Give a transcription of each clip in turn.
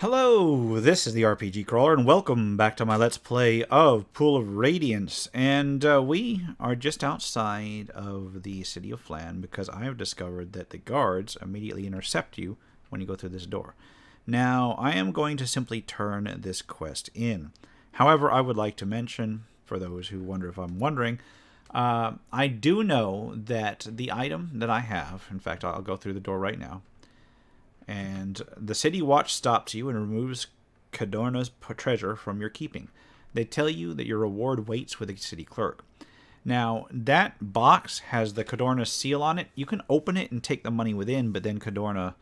Hello, this is the RPG Crawler, and welcome back to my Let's Play of Pool of Radiance. And we are just outside of the city of Flan because I have discovered that the guards immediately intercept you when you go through this door. Now, I am going to simply turn this quest in. However, I would like to mention, for those who wonder if I'm wondering, I do know that the item that I have, in fact, I'll go through the door right now, and the city watch stops you and removes Cadorna's treasure from your keeping. They tell you that your reward waits with the city clerk. Now, that box has the Cadorna seal on it. You can open it and take the money within, but then Cadorna,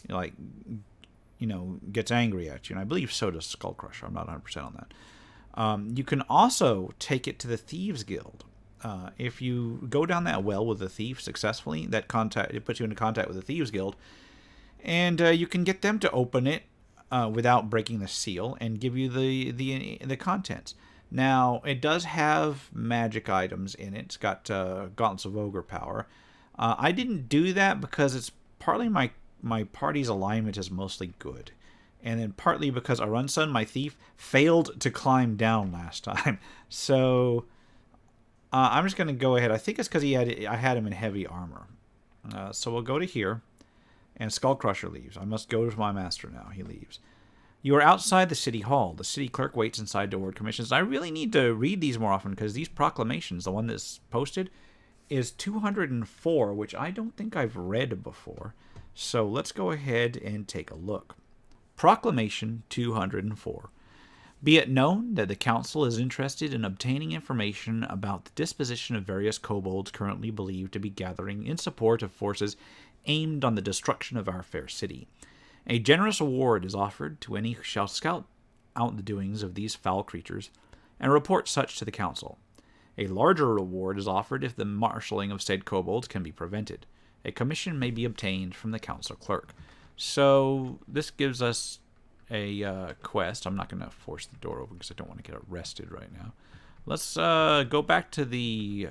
gets angry at you. And I believe so does Skullcrusher. I'm not 100% on that. You can also take it to the Thieves Guild. If you go down that well with a thief successfully, it puts you into contact with the Thieves Guild. And you can get them to open it without breaking the seal and give you the contents. Now, it does have magic items in it. It's got Gauntlets of Ogre power. I didn't do that because it's partly my party's alignment is mostly good. And then partly because Arunsun, my thief, failed to climb down last time. So I'm just going to go ahead. I think it's because I had him in heavy armor. So we'll go to here. And Skullcrusher leaves. I must go to my master now. He leaves. You are outside the city hall. The city clerk waits inside to award commissions. I really need to read these more often because these proclamations, the one that's posted, is 204, which I don't think I've read before. So let's go ahead and take a look. Proclamation 204. Be it known that the council is interested in obtaining information about the disposition of various kobolds currently believed to be gathering in support of forces aimed on the destruction of our fair city. A generous award is offered to any who shall scout out the doings of these foul creatures and report such to the council. A larger reward is offered if the marshalling of said kobolds can be prevented. A commission may be obtained from the council clerk. So this gives us a quest. I'm not going to force the door open because I don't want to get arrested right now. Let's go back to the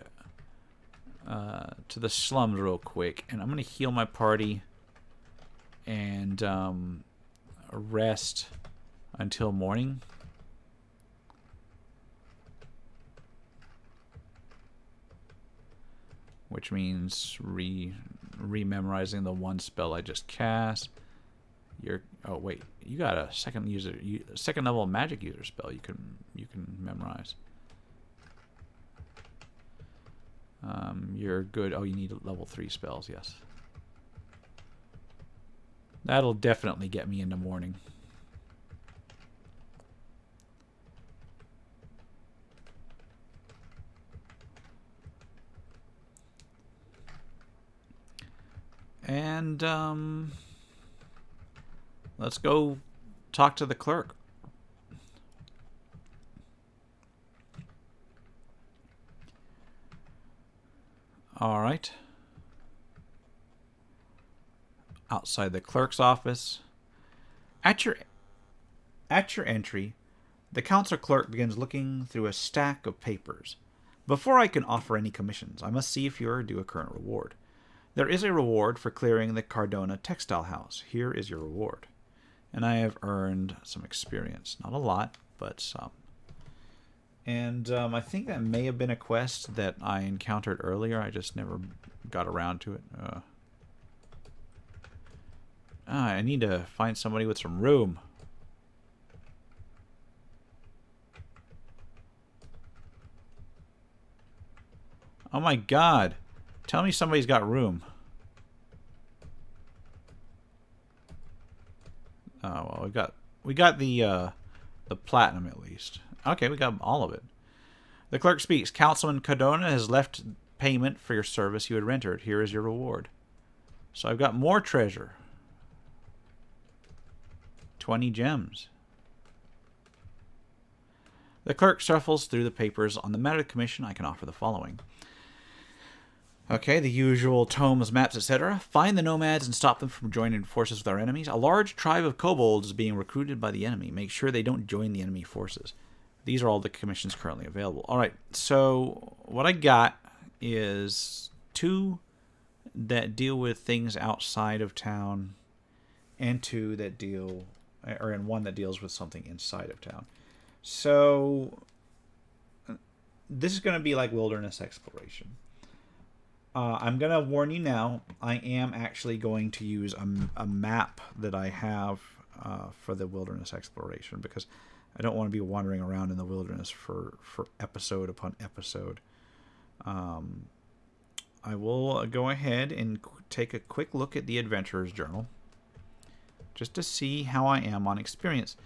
slums real quick, and I'm going to heal my party and rest until morning. Which means rememorizing the one spell I just cast. Oh wait, you got a second level magic user spell you can memorize. You're good. Oh, you need level 3 spells, yes. That'll definitely get me into morning. And, let's go talk to the clerk. All right. Outside the clerk's office. At your entry, the council clerk begins looking through a stack of papers. Before I can offer any commissions, I must see if you are due a current reward. There is a reward for clearing the Cardona textile house. Here is your reward. And I have earned some experience. Not a lot, but some. And I think that may have been a quest that I encountered earlier. I just never got around to it. I need to find somebody with some room. Oh my god. Tell me somebody's got room. Oh, well, we got the platinum at least. Okay, we got all of it. The clerk speaks. Councilman Cadorna has left payment for your service you had rendered. Here is your reward. So I've got more treasure. 20 gems. The clerk shuffles through the papers. On the matter of commission, I can offer the following. Okay, the usual tomes, maps, etc. Find the nomads and stop them from joining forces with our enemies. A large tribe of kobolds is being recruited by the enemy. Make sure they don't join the enemy forces. These are all the commissions currently available. All right, so what I got is 2 that deal with things outside of town and 2 that deal or in one that deals with something inside of town. So this is going to be like wilderness exploration. I'm going to warn you now, I am actually going to use a map that I have for the wilderness exploration, because I don't want to be wandering around in the wilderness for episode upon episode. I will go ahead and take a quick look at the Adventurer's Journal, just to see how I am on experience.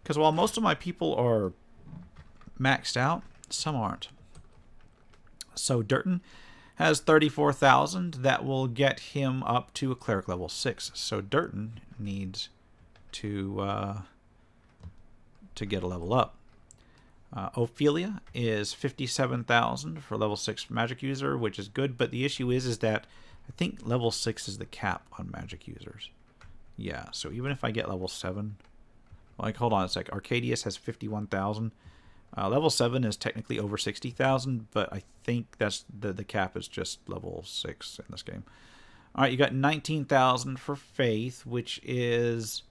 Because while most of my people are maxed out, some aren't. So Durton has 34,000. That will get him up to a cleric level 6. So Durton needs to get a level up. Ophelia is 57,000 for level 6 magic user, which is good, but the issue is that I think level 6 is the cap on magic users. Yeah, so even if I get level 7, like, hold on a sec, Arcadius has 51,000. Level 7 is technically over 60,000, but I think that's the cap is just level 6 in this game. All right, you got 19,000 for Faith, which is,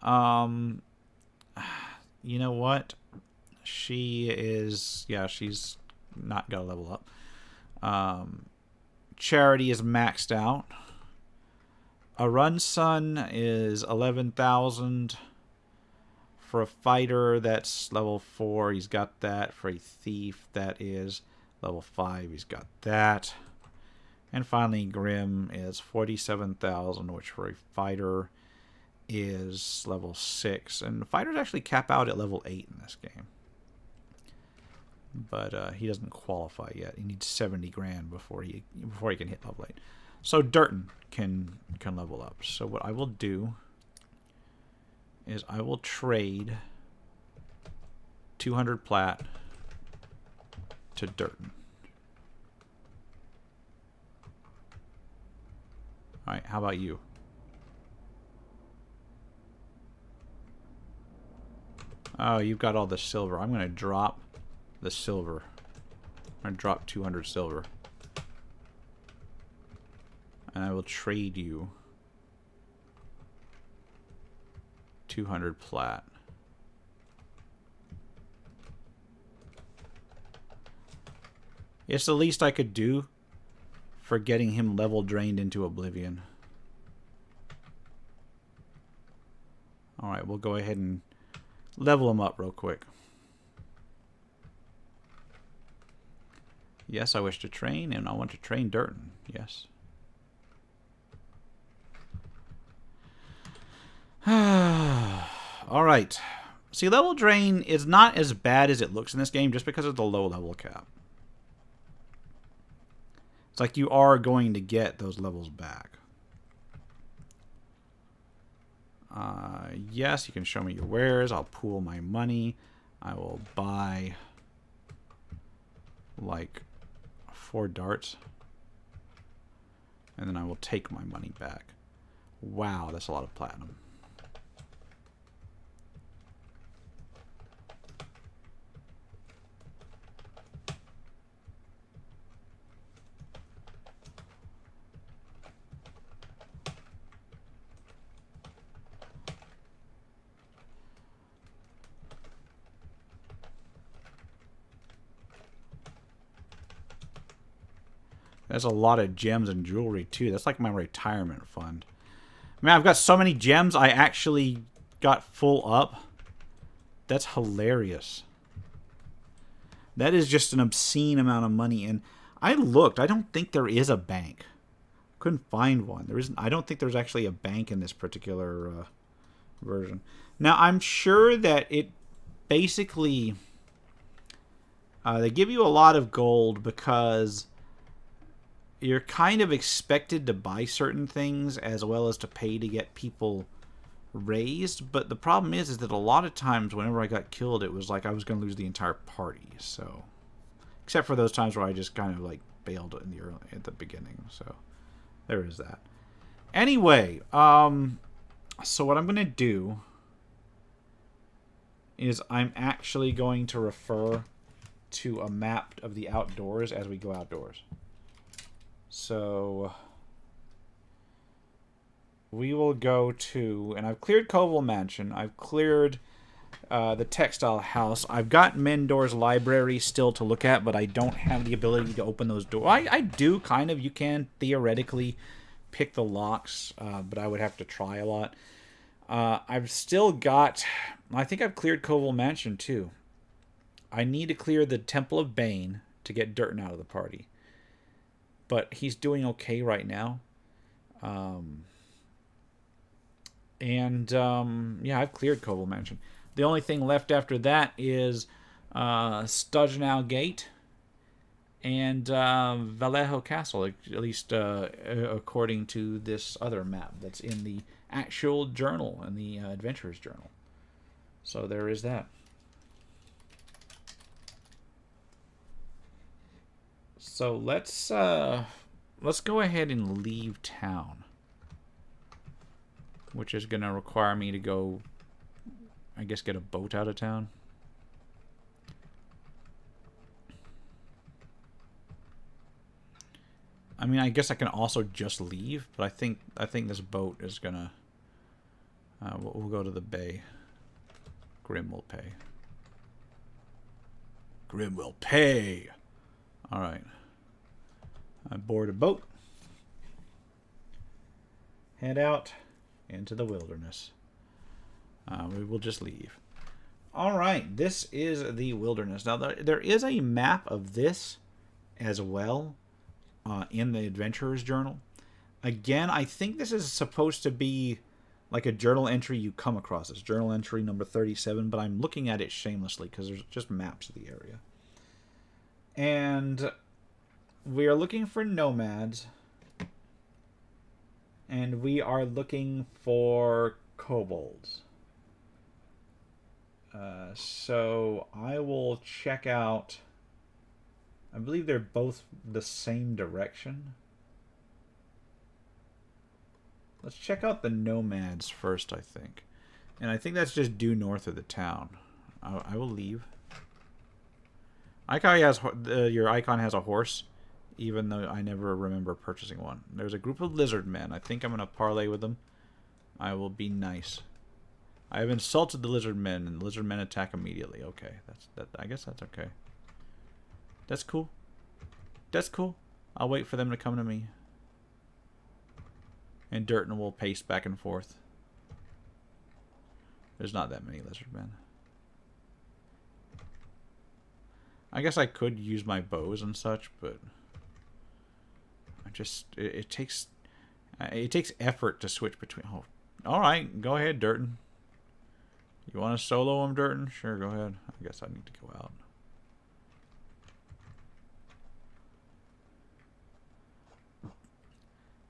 you know what? She is, yeah, she's not going to level up. Charity is maxed out. A Run Sun is 11,000. For a fighter, that's level 4. He's got that. For a thief, that is level 5. He's got that. And finally, Grim is 47,000, which for a fighter is level 6. And fighters actually cap out at level 8 in this game. But he doesn't qualify yet. He needs 70 grand before he can hit level 8. So Durton can level up. So what I will do is I will trade 200 plat to Durton. All right, how about you? Oh, you've got all the silver. I'm going to drop the silver. I'm going to drop 200 silver. And I will trade you 200 plat. It's the least I could do for getting him level drained into oblivion. Alright, we'll go ahead and level him up real quick. Yes, I wish to train, and I want to train Durton. Yes. Alright. See, level drain is not as bad as it looks in this game just because of the low level cap. It's like you are going to get those levels back. Yes, you can show me your wares. I'll pool my money. I will buy like 4 darts. And then I will take my money back. Wow, that's a lot of platinum. That's a lot of gems and jewelry, too. That's like my retirement fund. Man, I've got so many gems, I actually got full up. That's hilarious. That is just an obscene amount of money. And I looked. I don't think there is a bank. Couldn't find one. There isn't. I don't think there's actually a bank in this particular version. Now, I'm sure that it basically... they give you a lot of gold because... you're kind of expected to buy certain things as well as to pay to get people raised. But the problem is that a lot of times whenever I got killed, it was like I was going to lose the entire party. So, except for those times where I just kind of like bailed at the beginning. So, there is that. Anyway, so what I'm going to do is I'm actually going to refer to a map of the outdoors as we go outdoors. So we will go to, and I've cleared Koval Mansion. I've cleared the Textile House. I've got Mendor's Library still to look at, but I don't have the ability to open those doors. I do, kind of. You can theoretically pick the locks, but I would have to try a lot. I've still got... I think I've cleared Koval Mansion, too. I need to clear the Temple of Bane to get Durton out of the party. But he's doing okay right now. Yeah, I've cleared Koval Mansion. The only thing left after that is Studgenau Gate and Vallejo Castle, at least according to this other map that's in the actual journal, in the Adventurer's Journal. So there is that. So let's go ahead and leave town, which is going to require me to go, I guess, get a boat out of town. I mean, I guess I can also just leave, but I think this boat is gonna. We'll go to the bay. Grim will pay. Grim will pay. All right. I board a boat. Head out into the wilderness. We will just leave. All right. This is the wilderness. Now there is a map of this as well. In the Adventurer's Journal. Again, I think this is supposed to be like a journal entry you come across. It's journal entry number 37, but I'm looking at it shamelessly because there's just maps of the area. And we are looking for nomads. And we are looking for kobolds. So I will check out... I believe they're both the same direction. Let's check out the nomads first, I think. And I think that's just due north of the town. I will leave. Your icon has a horse, even though I never remember purchasing one. There's a group of lizard men. I think I'm going to parlay with them. I will be nice. I have insulted the lizard men, and the lizard men attack immediately. Okay, I guess that's okay. That's cool. That's cool. I'll wait for them to come to me. And Durton will pace back and forth. There's not that many lizard men. I guess I could use my bows and such, but it takes effort to switch between. Oh, all right, go ahead, Durton. You want to solo him, Durton? Sure, go ahead. I guess I need to go out.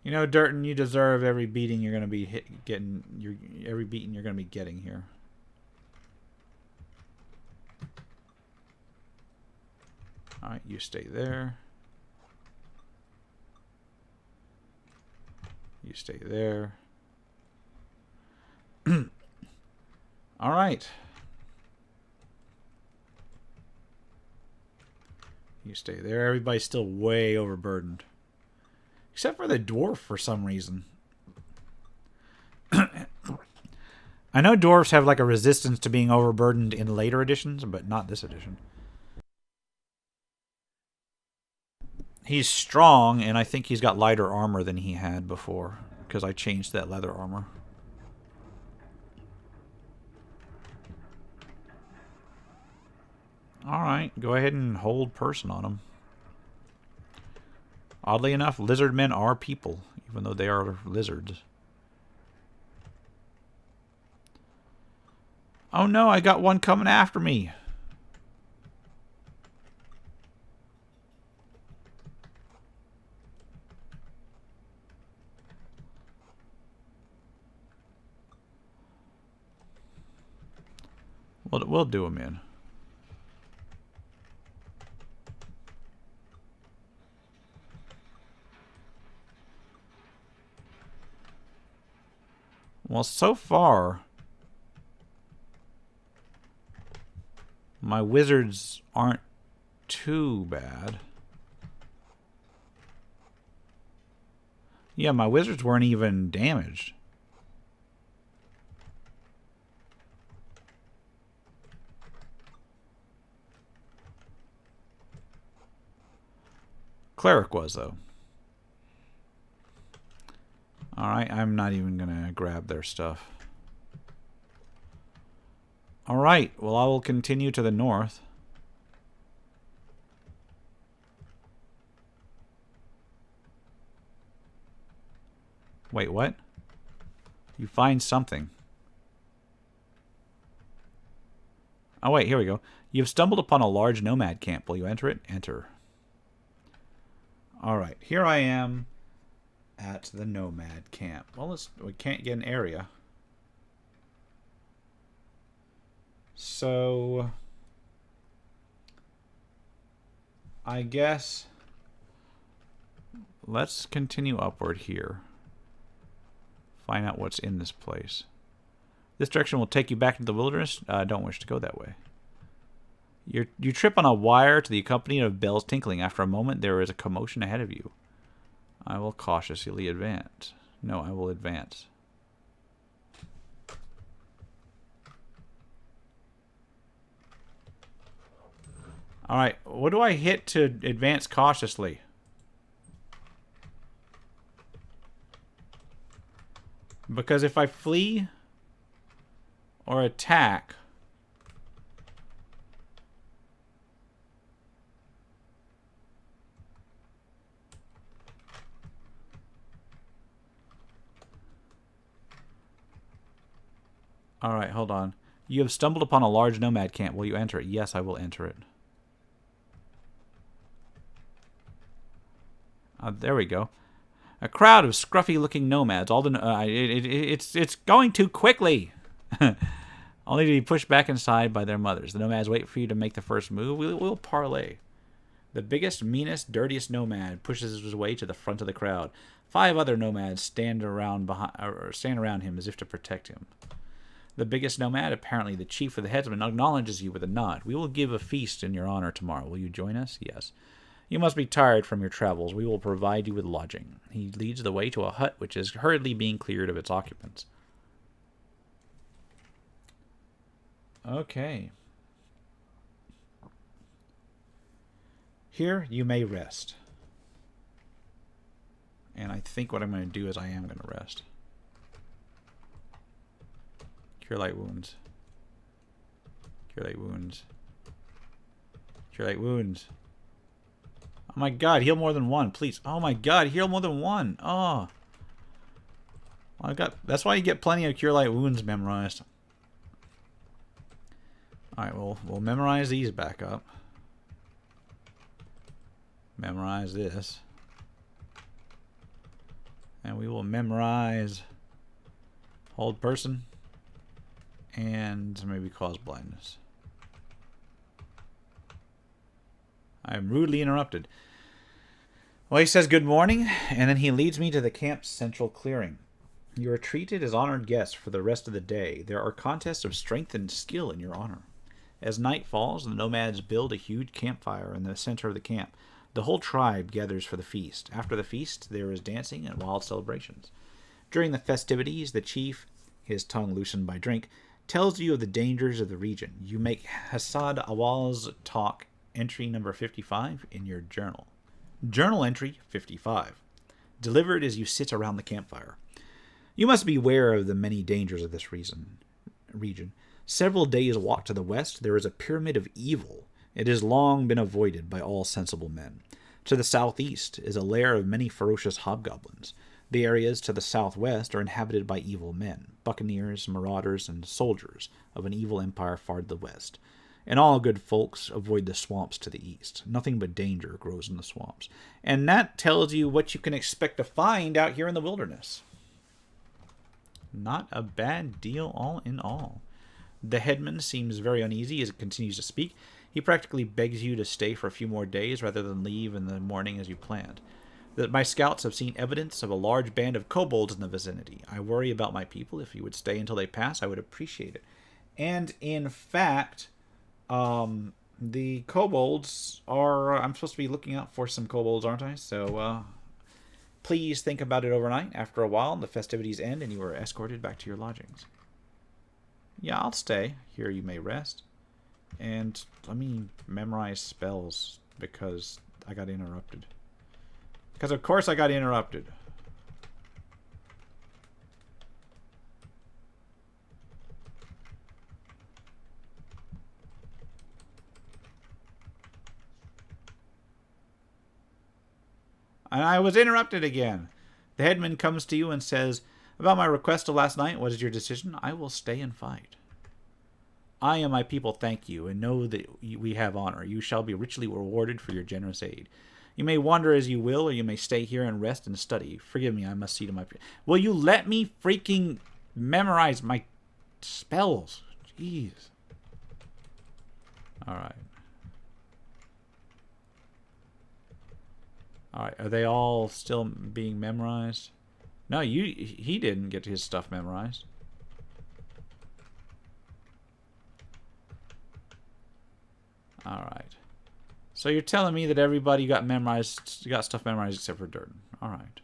You know, Durton, you deserve every beating you're going to be getting. Every beating you're going to be getting here. All right, you stay there. You stay there. All right. You stay there. Everybody's still way overburdened. Except for the dwarf for some reason. I know dwarves have like a resistance to being overburdened in later editions, but not this edition. He's strong, and I think he's got lighter armor than he had before, because I changed that leather armor. Alright, go ahead and hold person on him. Oddly enough, lizard men are people, even though they are lizards. Oh no, I got one coming after me. We'll do him in. Well, so far, my wizards aren't too bad. Yeah, my wizards weren't even damaged. Cleric was, though. Alright, I'm not even going to grab their stuff. Alright, well, I will continue to the north. Wait, what? You find something. Oh, wait, here we go. You have stumbled upon a large nomad camp. Will you enter it? Enter. Alright, here I am at the nomad camp. Well, we can't get an area. So, I guess let's continue upward here. Find out what's in this place. This direction will take you back into the wilderness. I don't wish to go that way. You trip on a wire to the accompaniment of bells tinkling. After a moment, there is a commotion ahead of you. I will cautiously advance. No, I will advance. Alright, what do I hit to advance cautiously? Because if I flee or attack... Alright, hold on. You have stumbled upon a large nomad camp. Will you enter it? Yes, I will enter it. There we go. A crowd of scruffy-looking nomads. All the it's going too quickly. Only to be pushed back inside by their mothers. The nomads wait for you to make the first move. We'll parlay. The biggest, meanest, dirtiest nomad pushes his way to the front of the crowd. 5 other nomads stand around him as if to protect him. The biggest nomad, apparently the chief of the headsmen, acknowledges you with a nod. We will give a feast in your honor tomorrow. Will you join us? Yes. You must be tired from your travels. We will provide you with lodging. He leads the way to a hut which is hurriedly being cleared of its occupants. Okay. Here you may rest. And I think what I'm going to do is I am going to rest. Cure light wounds. Cure light wounds. Cure light wounds. Oh my god, heal more than one, please. Oh my god, heal more than one. Oh. Well, that's why you get plenty of cure light wounds memorized. Alright, we'll memorize these back up. Memorize this. And we will memorize hold person and maybe cause blindness. I am rudely interrupted. Well, he says good morning, and then he leads me to the camp's central clearing. You are treated as honored guests for the rest of the day. There are contests of strength and skill in your honor. As night falls, the nomads build a huge campfire in the center of the camp. The whole tribe gathers for the feast. After the feast, there is dancing and wild celebrations. During the festivities, the chief, his tongue loosened by drink, tells you of the dangers of the region. You make Hassad Awal's talk entry number 55 in your journal. Journal entry 55. Delivered as you sit around the campfire. You must be aware of the many dangers of this region. Several days' walk to the west, there is a pyramid of evil. It has long been avoided by all sensible men. To the southeast is a lair of many ferocious hobgoblins. The areas to the southwest are inhabited by evil men, buccaneers, marauders, and soldiers of an evil empire far to the west. And all good folks avoid the swamps to the east. Nothing but danger grows in the swamps. And that tells you what you can expect to find out here in the wilderness. Not a bad deal all in all. The headman seems very uneasy as it continues to speak. He practically begs you to stay for a few more days rather than leave in the morning as you planned. That my scouts have seen evidence of a large band of kobolds in the vicinity. I worry about my people. If you would stay until they pass, I would appreciate it. And in fact, the kobolds are... I'm supposed to be looking out for some kobolds, aren't I? So, please think about it overnight. After a while, the festivities end and you are escorted back to your lodgings. Yeah, I'll stay. Here you may rest. And let me memorize spells because I got interrupted. Because of course I got interrupted. And I was interrupted again. The headman comes to you and says, "About my request of last night, what is your decision?" "I will stay and fight." "I and my people thank you, and know that we have honor. You shall be richly rewarded for your generous aid. You may wander as you will, or you may stay here and rest and study. Forgive me, I must see to my... Will you let me freaking memorize my spells? Jeez. Alright. Alright, are they all still being memorized? No, he didn't get his stuff memorized. Alright. So you're telling me that everybody got stuff memorized except for Durden. Alright.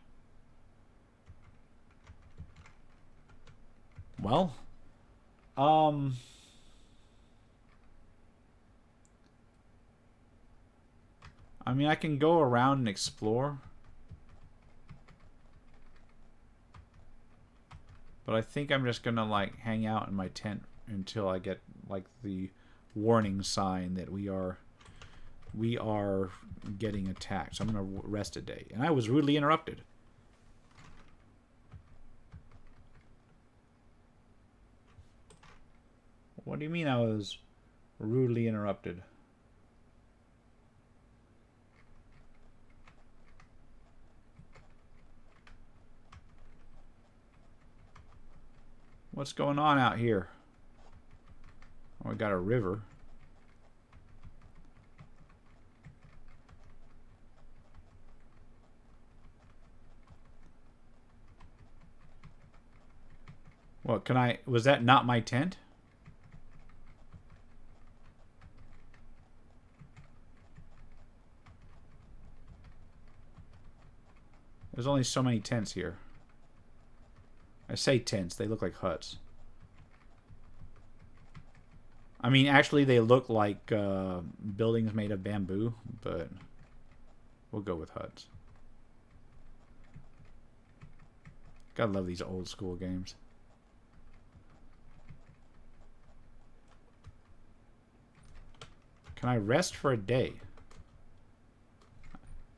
Well. I mean, I can go around and explore. But I think I'm just gonna, like, hang out in my tent until I get, like, the warning sign that we are getting attacked. So I'm gonna rest a day. And I was rudely interrupted. What do you mean I was rudely interrupted? What's going on out here? Oh, we got a river. What, can I... Was that not my tent? There's only so many tents here. I say tents, they look like huts. I mean, actually they look like buildings made of bamboo, but we'll go with huts. Gotta love these old school games. Can I rest for a day?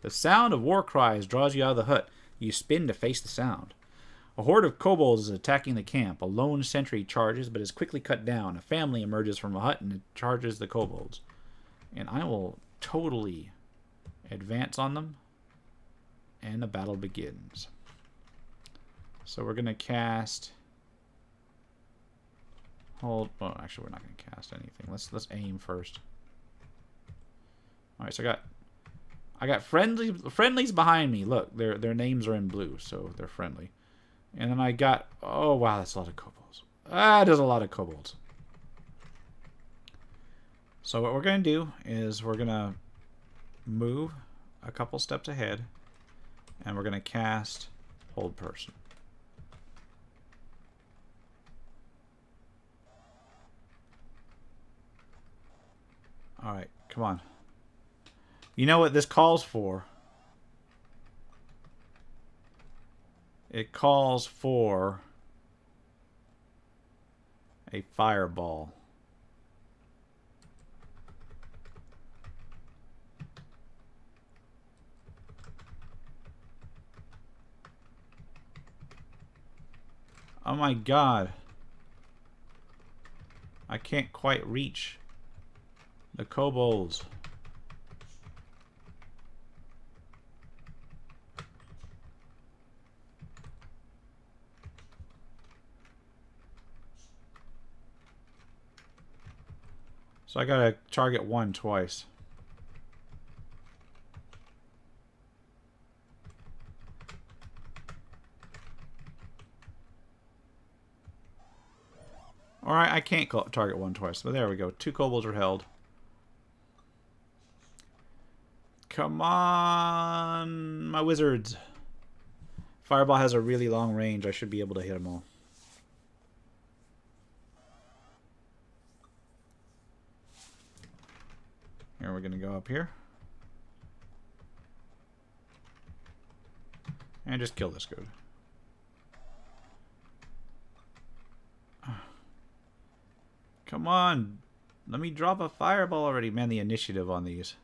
The sound of war cries draws you out of the hut. You spin to face the sound. A horde of kobolds is attacking the camp. A lone sentry charges, but is quickly cut down. A family emerges from a hut and charges the kobolds. And I will totally advance on them. And the battle begins. So we're going to cast... Hold... Well, actually, we're not going to cast anything. Let's aim first. Alright, so I got friendlies behind me. Look, their names are in blue, so they're friendly. And then I got... Oh, wow, that's a lot of kobolds. There's a lot of kobolds. So what we're going to do is we're going to move a couple steps ahead. And we're going to cast Hold Person. Alright, come on. You know what this calls for? It calls for a fireball. Oh my god. I can't quite reach the kobolds. So I gotta target one twice. Alright, I can't target one twice, but there we go. 2 kobolds are held. Come on, my wizards. Fireball has a really long range. I should be able to hit them all. Here, we're going to go up here. And just kill this goat. Come on. Let me drop a fireball already. Man, the initiative on these.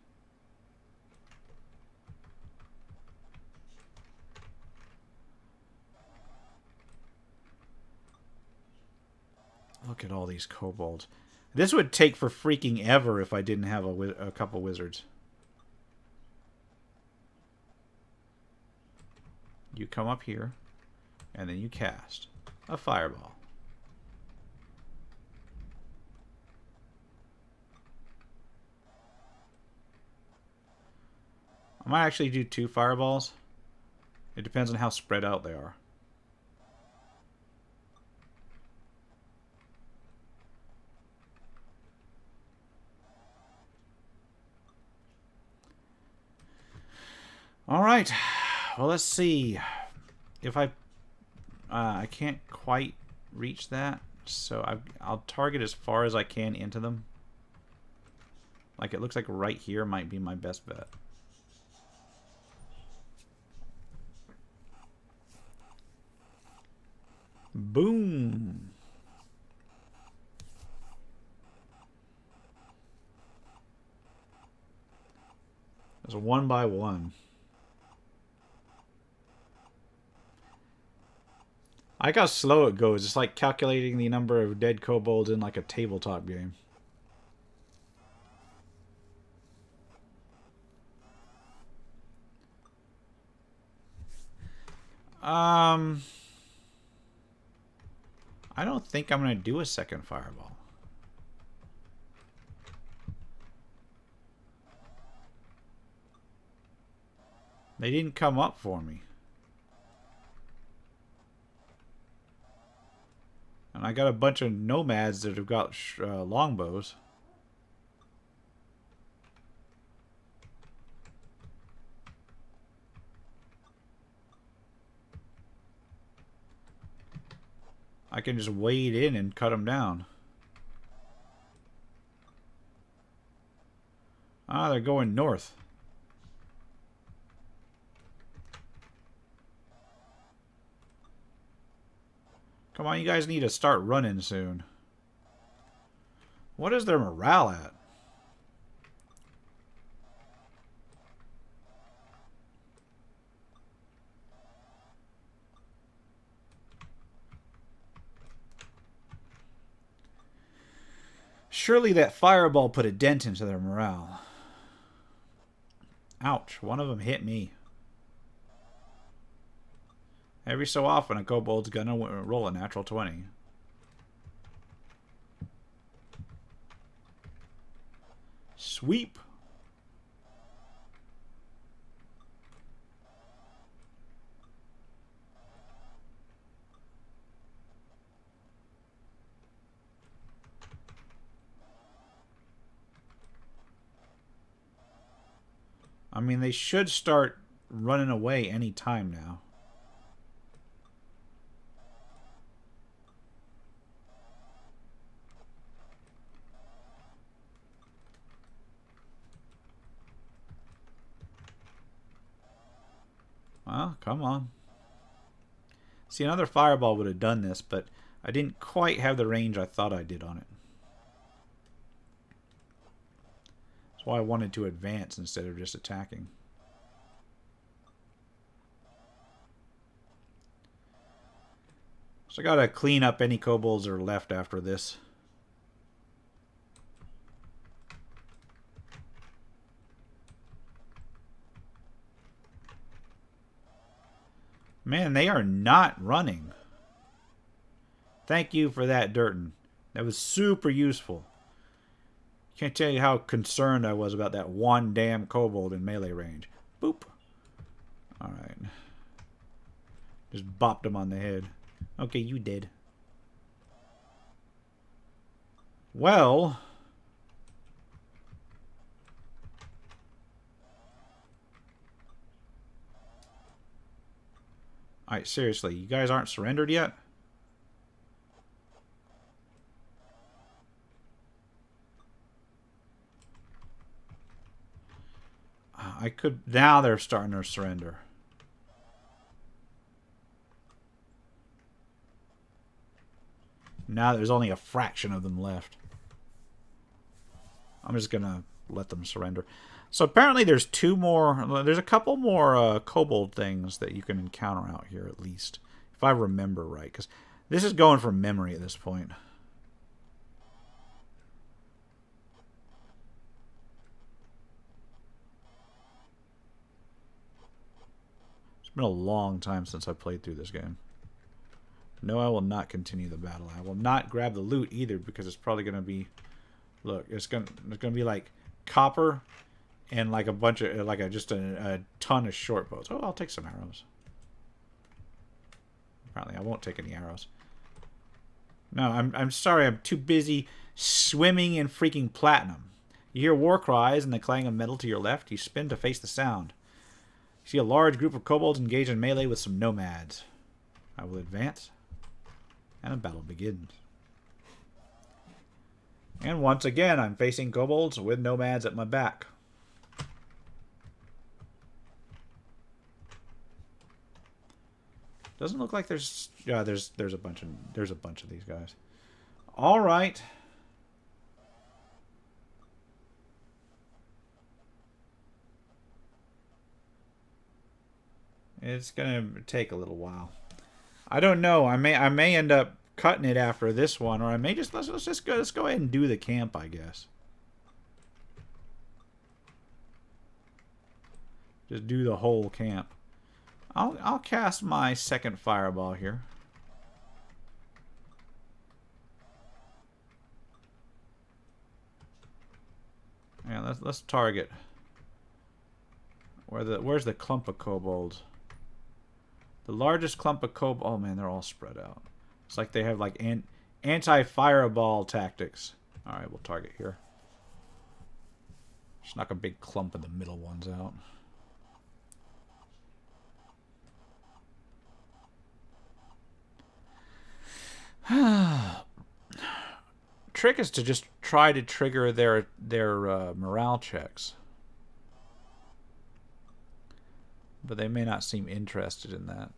Look at all these kobolds. This would take for freaking ever if I didn't have a couple wizards. You come up here, and then you cast a fireball. I might actually do 2 fireballs. It depends on how spread out they are. All right. Well, let's see. If I can't quite reach that, so I'll target as far as I can into them. Like, it looks like right here might be my best bet. Boom. There's a 1 by 1. I like how slow it goes. It's like calculating the number of dead kobolds in like a tabletop game. I don't think I'm going to do a second fireball. They didn't come up for me. And I got a bunch of nomads that have got longbows. I can just wade in and cut them down. Ah, they're going north. Come on, you guys need to start running soon. What is their morale at? Surely that fireball put a dent into their morale. Ouch, one of them hit me. Every so often, a kobold's gonna roll a natural 20. Sweep. I mean, they should start running away any time now. Well, come on. See, another fireball would have done this, but I didn't quite have the range I thought I did on it. That's why I wanted to advance instead of just attacking. So I gotta clean up any kobolds that are left after this. Man, they are not running. Thank you for that, Durton. That was super useful. Can't tell you how concerned I was about that one damn kobold in melee range. Boop. Alright. Just bopped him on the head. Okay, you did. Well... Alright, seriously, you guys aren't surrendered yet? I could... Now they're starting to surrender. Now there's only a fraction of them left. I'm just going to let them surrender. So apparently there's there's a couple more kobold things that you can encounter out here at least. If I remember right. Because this is going from memory at this point. It's been a long time since I played through this game. No, I will not continue the battle. I will not grab the loot either because it's probably going to be... Look, it's gonna be like copper and like a bunch of just a ton of short bows. Oh, I'll take some arrows. Apparently, I won't take any arrows. No, I'm sorry. I'm too busy swimming in freaking platinum. You hear war cries and the clang of metal to your left. You spin to face the sound. You see a large group of kobolds engaged in melee with some nomads. I will advance, and a battle begins. And once again, I'm facing kobolds with nomads at my back. Doesn't look like there's a bunch of these guys. All right. It's gonna take a little while. I don't know. I may end up cutting it after this one, or I may just let's go ahead and do the camp, I guess. Just do the whole camp. I'll cast my second fireball here. Yeah, let's target. Where's the clump of kobolds? The largest clump of kobolds. Oh man, they're all spread out. It's like they have like anti-fireball tactics. All right, we'll target here. Just knock a big clump of the middle ones out. Trick is to just try to trigger their morale checks, but they may not seem interested in that.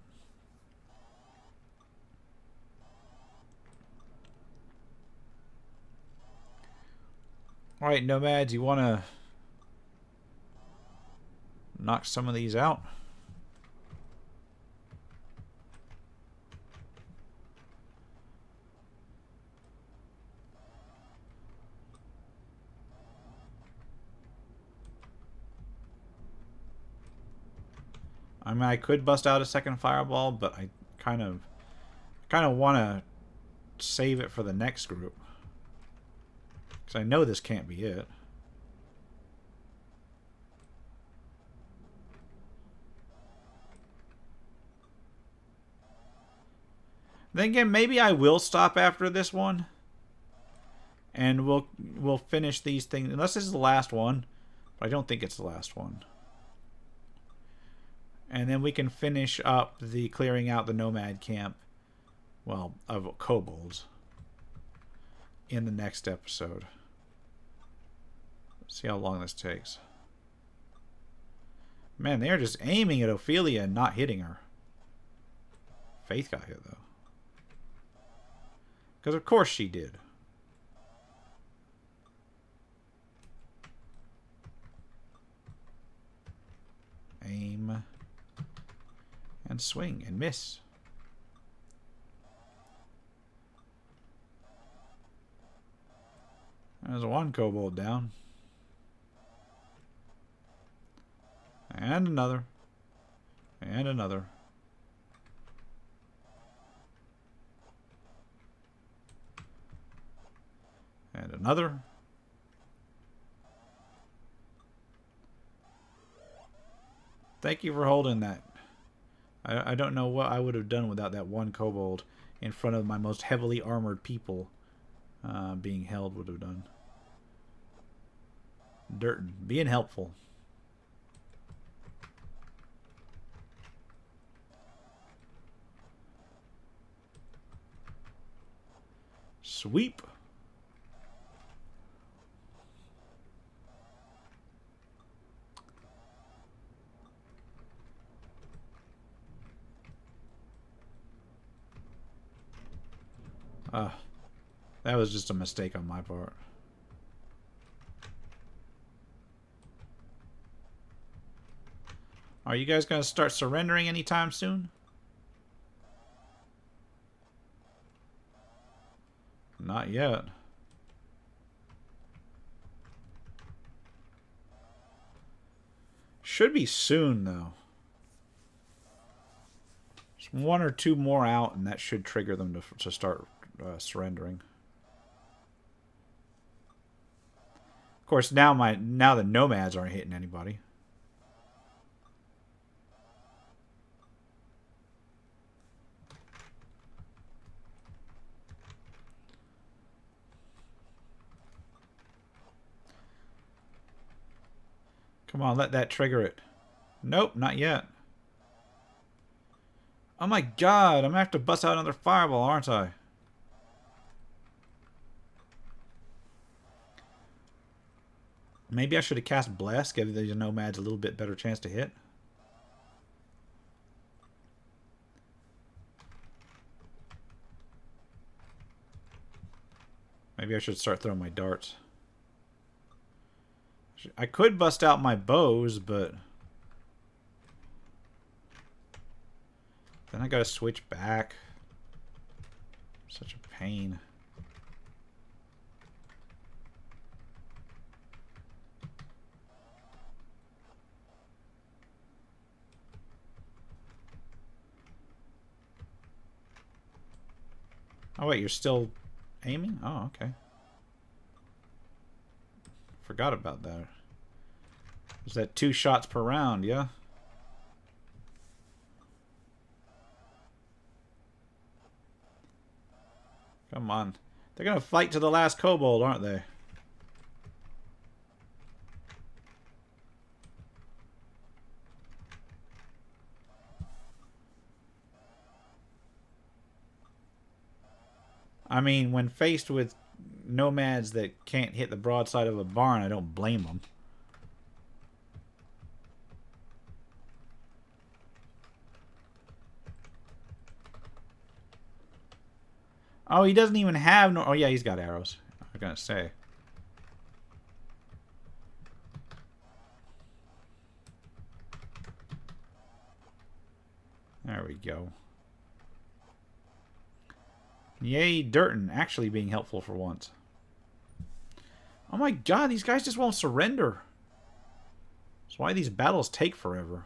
All right, nomads, you want to knock some of these out? I mean, I could bust out a second fireball, but I kind of want to save it for the next group. Because I know this can't be it. Then again, maybe I will stop after this one. And we'll finish these things. Unless this is the last one. But I don't think it's the last one. And then we can finish up the clearing out the nomad camp. Well, of kobolds. In the next episode. Let's see how long this takes. Man, they're just aiming at Ophelia and not hitting her. Faith got hit, though. Because of course she did. Aim. And swing and miss. There's one kobold down. And another. And another. And another. Thank you for holding that. I don't know what I would have done without that one kobold in front of my most heavily armored people being held would have done. Durton, being helpful. Sweep. That was just a mistake on my part. Are you guys going to start surrendering anytime soon? Not yet. Should be soon, though. Just one or two more out, and that should trigger them to start surrendering. Of course, now the nomads aren't hitting anybody. Come on, let that trigger it. Nope, not yet. Oh my god, I'm gonna have to bust out another fireball, aren't I? Maybe I should have cast Bless, give the nomads a little bit better chance to hit. Maybe I should start throwing my darts. I could bust out my bows, but then I gotta switch back. Such a pain. Oh wait, you're still aiming? Oh, okay. Forgot about that. Is that 2 shots per round, yeah? Come on. They're gonna fight to the last kobold, aren't they? I mean, when faced with nomads that can't hit the broadside of a barn, I don't blame them. Oh, he doesn't even have no... Oh, yeah, he's got arrows. I was gonna say. There we go. Yay, Durton actually being helpful for once. Oh my god, these guys just won't surrender. That's why these battles take forever.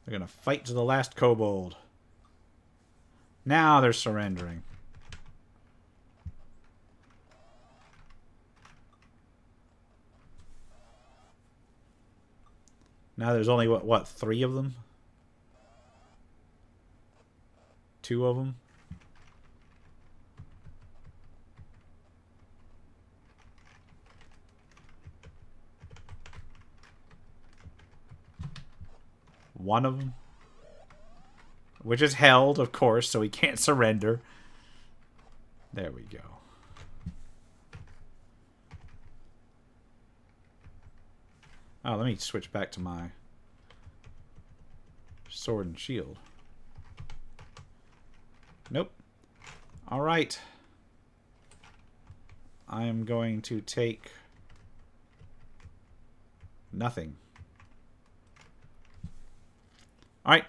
They're gonna fight to the last kobold. Now they're surrendering. Now there's only, what 3 of them? 2 of them? One of them? Which is held, of course, so he can't surrender. There we go. Oh, let me switch back to my sword and shield. Nope. Alright. I am going to take nothing. Alright.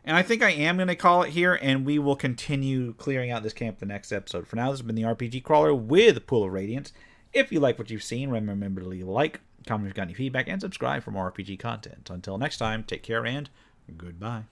And I think I am going to call it here, and we will continue clearing out this camp the next episode. For now, this has been the RPG Crawler with Pool of Radiance. If you like what you've seen, remember to leave a like, comment if you've got any feedback, and subscribe for more RPG content. Until next time, take care and goodbye.